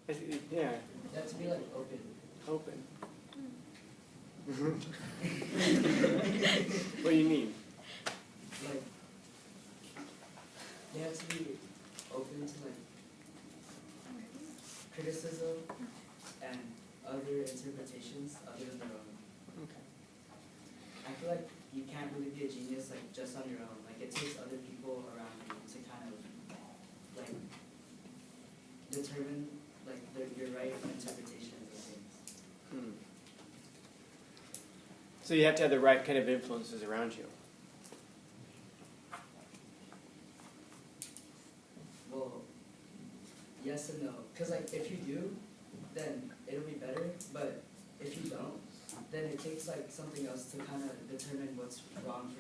Yeah. You have to be like open. Open. What do you mean? Like, they have to be open to like criticism and other interpretations other than their own. Okay. I feel like you can't really be a genius like just on your own. Like it takes other people around you to kind of like determine like your right interpretations of things. Hmm. So you have to have the right kind of influences around you. Well, yes and no. Because like if you do, then it'll be better. But if you don't, then it takes like something else to kind of determine what's wrong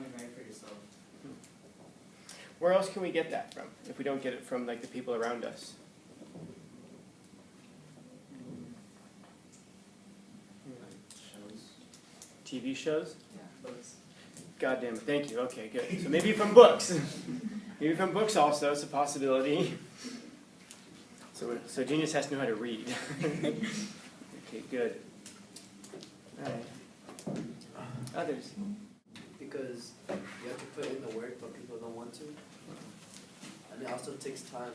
and right for yourself. Where else can we get that from if we don't get it from like the people around us? TV shows? Yeah, books. God damn it, thank you. Okay, good. So maybe from books. Maybe from books also, it's a possibility. So genius has to know how to read. Okay, good. All right. Others? Because you have to put in the work, but people don't want to. And it also takes time.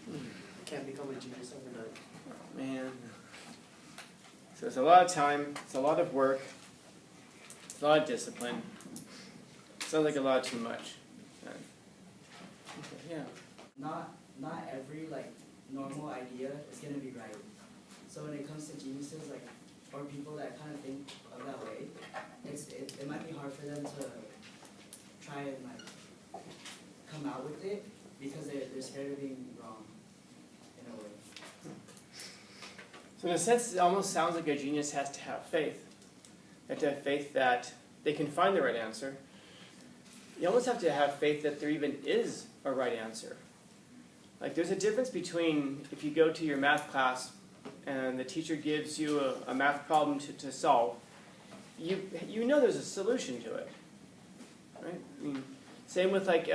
You can't become a genius overnight. Man. So it's a lot of time, it's a lot of work, it's a lot of discipline. Sounds like a lot too much. Okay, yeah. Not every like normal idea is gonna be right. So when it comes to geniuses, like or people that kind of think of that way, it might be hard for them to try and like come out with it because they're scared of being wrong in a way. So in a sense, it almost sounds like a genius has to have faith. They have to have faith that they can find the right answer. You almost have to have faith that there even is a right answer. Like there's a difference between if you go to your math class and the teacher gives you a math problem to solve, you know there's a solution to it, right? I mean, same with like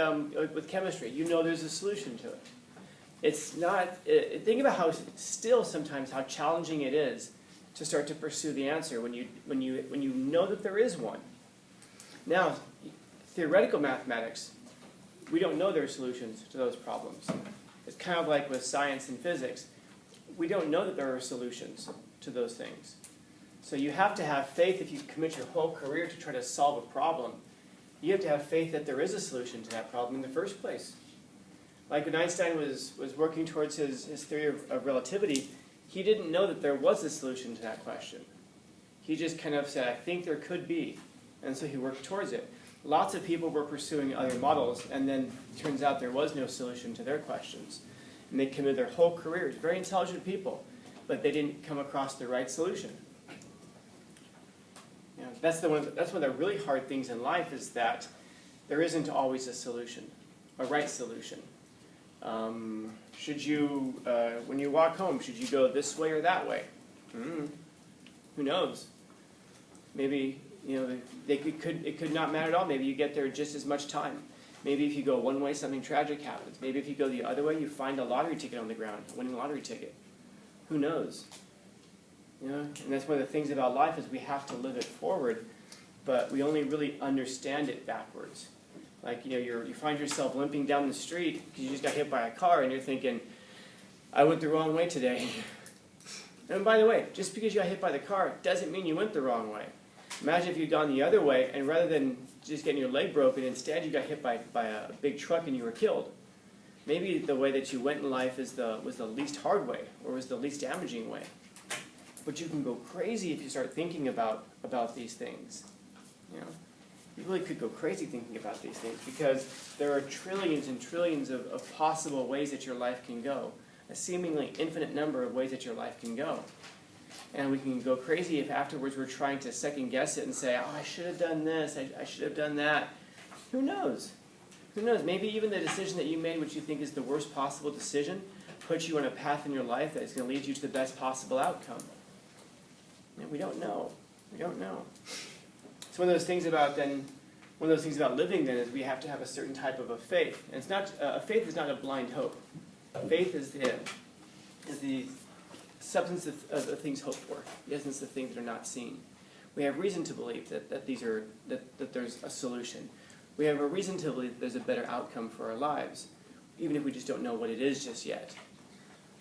with chemistry, you know there's a solution to it. It's not. Think about how still sometimes how challenging it is to start to pursue the answer when you know that there is one. Now, theoretical mathematics, we don't know there are solutions to those problems. It's kind of like with science and physics. We don't know that there are solutions to those things. So you have to have faith if you commit your whole career to try to solve a problem. You have to have faith that there is a solution to that problem in the first place. Like when Einstein was working towards his theory of relativity, he didn't know that there was a solution to that question. He just kind of said, I think there could be. And so he worked towards it. Lots of people were pursuing other models, and then it turns out there was no solution to their questions. And they committed their whole careers, very intelligent people, but they didn't come across the right solution. You know, that's one of the really hard things in life is that there isn't always a solution, a right solution. Should you, when you walk home, should you go this way or that way? Who knows? Maybe, you know, it could not matter at all. Maybe you get there just as much time. Maybe if you go one way, something tragic happens. Maybe if you go the other way, you find a lottery ticket on the ground, a winning lottery ticket. Who knows? You know, and that's one of the things about life is we have to live it forward, but we only really understand it backwards. Like, you know, you find yourself limping down the street because you just got hit by a car, and you're thinking, I went the wrong way today. And by the way, just because you got hit by the car doesn't mean you went the wrong way. Imagine if you'd gone the other way, and rather than just getting your leg broken, instead you got hit by a big truck and you were killed. Maybe the way that you went in life was the least hard way, or was the least damaging way. But you can go crazy if you start thinking about these things. You know, you really could go crazy thinking about these things because there are trillions and trillions of possible ways that your life can go, a seemingly infinite number of ways that your life can go. And we can go crazy if afterwards we're trying to second guess it and say, oh, I should have done this, I should have done that. Who knows? Who knows? Maybe even the decision that you made, which you think is the worst possible decision, puts you on a path in your life that is going to lead you to the best possible outcome. And we don't know. We don't know. So one of those things about living then is we have to have a certain type of a faith. And it's not a faith is not a blind hope. Faith is is the substance of the things hoped for, the essence of things that are not seen. We have reason to believe that there's a solution. We have a reason to believe that there's a better outcome for our lives, even if we just don't know what it is just yet.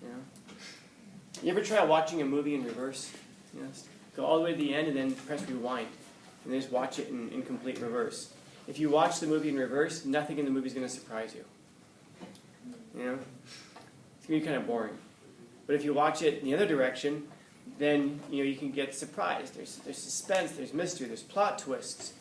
You know? You ever try watching a movie in reverse? You know, go all the way to the end and then press rewind, and then just watch it in complete reverse. If you watch the movie in reverse, nothing in the movie is going to surprise you. You know? It's going to be kind of boring. But if you watch it in the other direction, then you can get surprised. There's suspense, there's mystery, there's plot twists.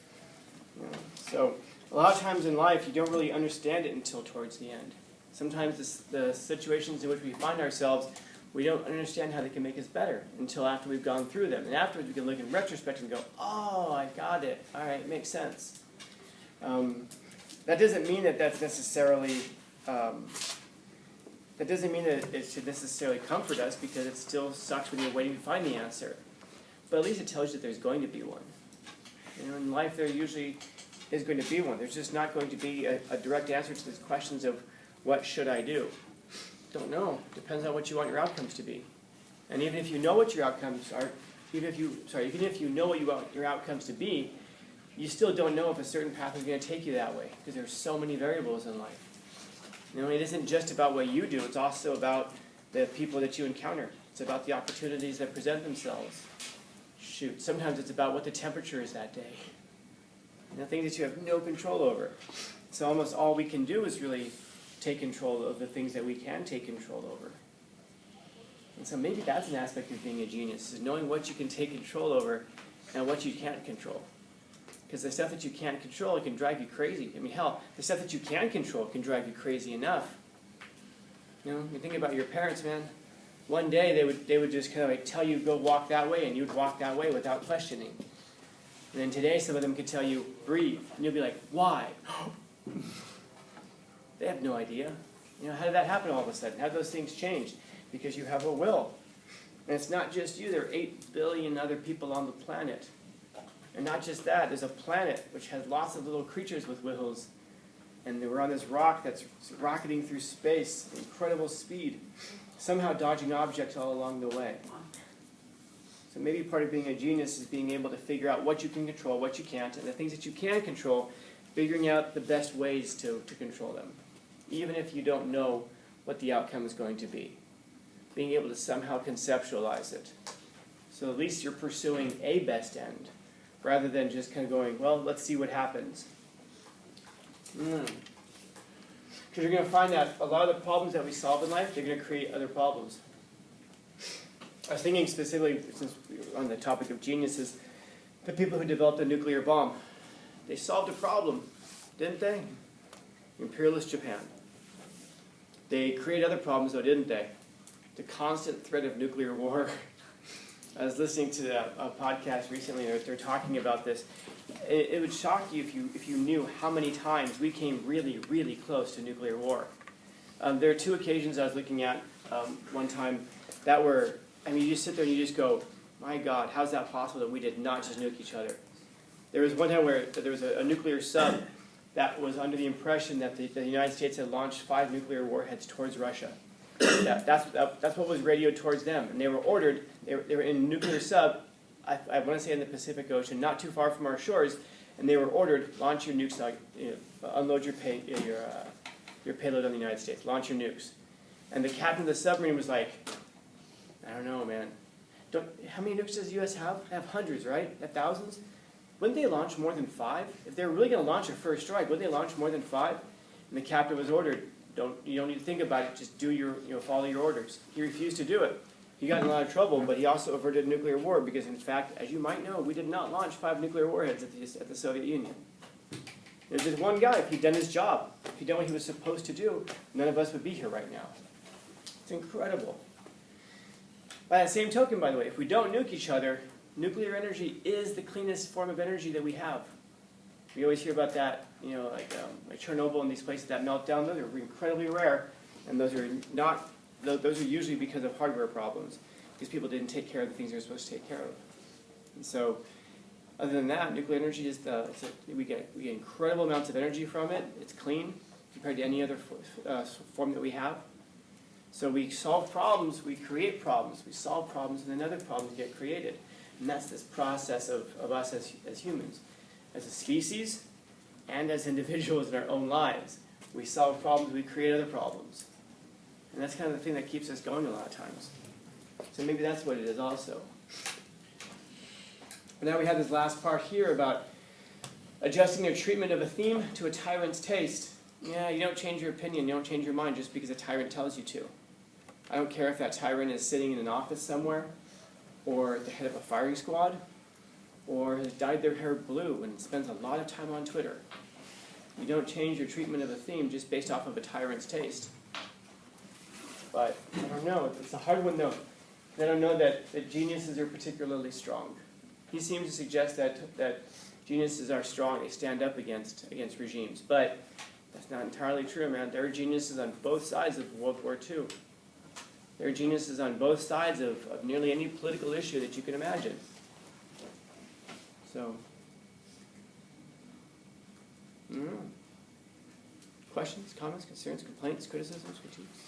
You know? So a lot of times in life, you don't really understand it until towards the end. Sometimes the situations in which we find ourselves, we don't understand how they can make us better until after we've gone through them. And afterwards, we can look in retrospect and go, oh, I got it. All right, it makes sense. That doesn't mean that that's necessarily... that doesn't mean that it should necessarily comfort us, because it still sucks when you're waiting to find the answer. But at least it tells you that there's going to be one. You know, in life there usually is going to be one. There's just not going to be a direct answer to these questions of what should I do? Don't know. Depends on what you want your outcomes to be. And even if you know what your outcomes are, even if you know what you want your outcomes to be, you still don't know if a certain path is going to take you that way, because there's so many variables in life. You know, it isn't just about what you do, it's also about the people that you encounter. It's about the opportunities that present themselves. Shoot, sometimes it's about what the temperature is that day. You know, things that you have no control over. So almost all we can do is really take control of the things that we can take control over. And so maybe that's an aspect of being a genius, is knowing what you can take control over and what you can't control. Because the stuff that you can't control, it can drive you crazy. I mean, hell, the stuff that you can control can drive you crazy enough. You know, you think about your parents, man. One day they would just kind of like tell you go walk that way, and you'd walk that way without questioning. And then today, some of them could tell you breathe, and you'll be like, why? They have no idea. You know, how did that happen all of a sudden? How did those things change? Because you have a will. And it's not just you. There are 8 billion other people on the planet. And not just that, there's a planet which has lots of little creatures with wills, and we're on this rock that's rocketing through space at incredible speed, somehow dodging objects all along the way. So maybe part of being a genius is being able to figure out what you can control, what you can't, and the things that you can control, figuring out the best ways to control them, even if you don't know what the outcome is going to be. Being able to somehow conceptualize it. So at least you're pursuing a best end, rather than just kind of going, well, let's see what happens. Because you're going to find that a lot of the problems that we solve in life, they're going to create other problems. I was thinking specifically, since we're on the topic of geniuses, the people who developed the nuclear bomb. They solved a problem, didn't they? Imperialist Japan. They created other problems, though, didn't they? The constant threat of nuclear war. I was listening to a podcast recently, and they're talking about this. It would shock you if you knew how many times we came really, really close to nuclear war. There are 2 occasions I was looking at one time that were, I mean, you just sit there and you just go, my God, how's that possible that we did not just nuke each other? There was one time where there was a nuclear sub that was under the impression that the United States had launched 5 nuclear warheads towards Russia. That's what was radioed towards them, and they were ordered. They were in a nuclear sub, I want to say in the Pacific Ocean, not too far from our shores, and they were ordered, launch your nukes, unload your payload on the United States, launch your nukes. And the captain of the submarine was like, I don't know, man. How many nukes does the U.S. have? They have hundreds, right? They have thousands? Wouldn't they launch more than 5? If they were really going to launch a first strike, wouldn't they launch more than 5? And the captain was ordered, you don't need to think about it, just follow your orders. He refused to do it. He got in a lot of trouble, but he also averted nuclear war because, in fact, as you might know, we did not launch 5 nuclear warheads at the Soviet Union. There's just one guy. If he'd done his job, if he'd done what he was supposed to do, none of us would be here right now. It's incredible. By that same token, by the way, if we don't nuke each other, nuclear energy is the cleanest form of energy that we have. We always hear about that, like Chernobyl and these places that melt down. Those are incredibly rare, and those are usually because of hardware problems, because people didn't take care of the things they were supposed to take care of. And so, other than that, nuclear energy is we get incredible amounts of energy from it. It's clean compared to any other form that we have. So we solve problems, we create problems, we solve problems, and then other problems get created. And that's this process of us as humans. As a species, and as individuals in our own lives. We solve problems, we create other problems. And that's kind of the thing that keeps us going a lot of times. So maybe that's what it is also. But now we have this last part here about adjusting your treatment of a theme to a tyrant's taste. Yeah, you don't change your opinion, you don't change your mind just because a tyrant tells you to. I don't care if that tyrant is sitting in an office somewhere, or at the head of a firing squad, or has dyed their hair blue and spends a lot of time on Twitter. You don't change your treatment of a theme just based off of a tyrant's taste. But I don't know, it's a hard one though. I don't know that geniuses are particularly strong. He seems to suggest that geniuses are strong, they stand up against regimes. But that's not entirely true, man. There are geniuses on both sides of World War II. There are geniuses on both sides of nearly any political issue that you can imagine. So, questions, comments, concerns, complaints, criticisms, critiques?